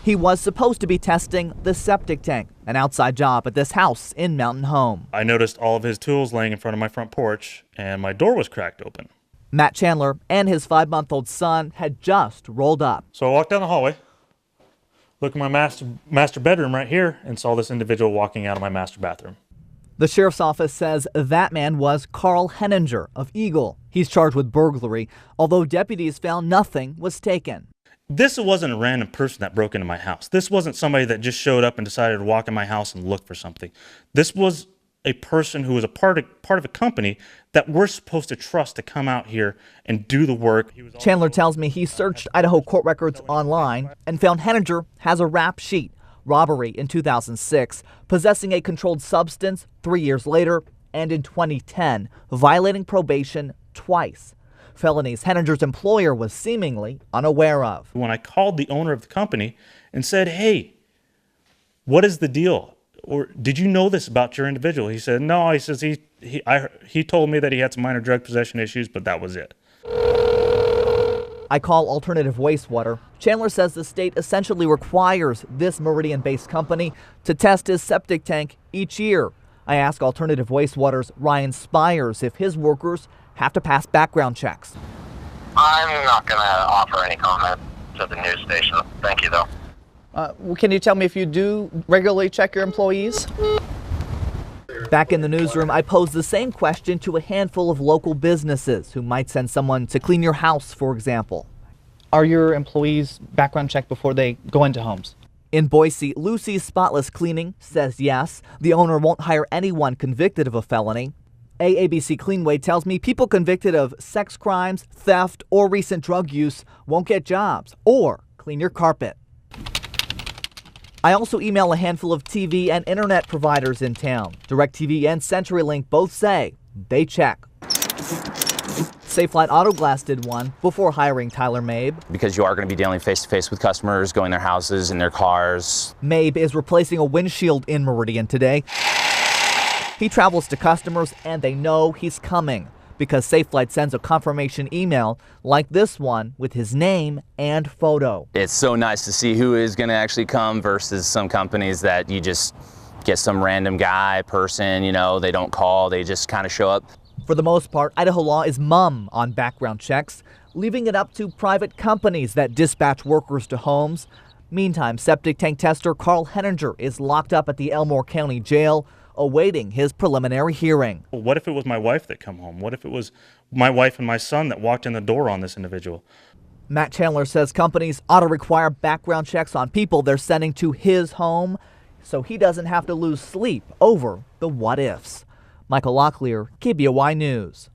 He was supposed to be testing the septic tank, an outside job at this house in Mountain Home. I noticed all of his tools laying in front of my front porch, and my door was cracked open. Matt Chandler and his 5-month-old son had just rolled up. So I walked down the hallway, looked at my master bedroom right here, and saw this individual walking out of my master bathroom. The sheriff's office says that man was Carl Henninger of Eagle. He's charged with burglary, although deputies found nothing was taken. This wasn't a random person that broke into my house. This wasn't somebody that just showed up and decided to walk in my house and look for something. This was a person who was a part of a company that we're supposed to trust to come out here and do the work. Chandler tells me he searched Idaho court records online and found Henninger has a rap sheet. Robbery in 2006, possessing a controlled substance 3 years later, and in 2010, violating probation twice. Felonies Henninger's employer was seemingly unaware of. When I called the owner of the company and said, hey, what is the deal? Or did you know this about your individual? He said, no. He says he told me that he had some minor drug possession issues, but that was it. I call Alternative Wastewater. Chandler says the state essentially requires this Meridian-based company to test his septic tank each year. I ask Alternative Wastewater's Ryan Spires if his workers have to pass background checks. I'm not going to offer any comment to the news station. Thank you, though. Can you tell me if you do regularly check your employees? Back in the newsroom, I posed the same question to a handful of local businesses who might send someone to clean your house, for example. Are your employees background checked before they go into homes? In Boise, Lucy's Spotless Cleaning says yes. The owner won't hire anyone convicted of a felony. AABC Cleanway tells me people convicted of sex crimes, theft, or recent drug use won't get jobs or clean your carpet. I also email a handful of TV and internet providers in town. DirecTV and CenturyLink both say they check. Safelite Auto Glass did one before hiring Tyler Mabe. Because you are going to be dealing face-to-face with customers, going to their houses and their cars. Mabe is replacing a windshield in Meridian today. He travels to customers and they know he's coming because Safelite sends a confirmation email like this one with his name and photo. It's so nice to see who is going to actually come versus some companies that you just get some random guy, person, you know, they don't call, they just kind of show up. For the most part, Idaho law is mum on background checks, leaving it up to private companies that dispatch workers to homes. Meantime, septic tank tester Carl Henninger is locked up at the Elmore County Jail, awaiting his preliminary hearing. What if it was my wife that come home? What if it was my wife and my son that walked in the door on this individual? Matt Chandler says companies ought to require background checks on people they're sending to his home so he doesn't have to lose sleep over the what ifs. Michael Locklear, KBOI News.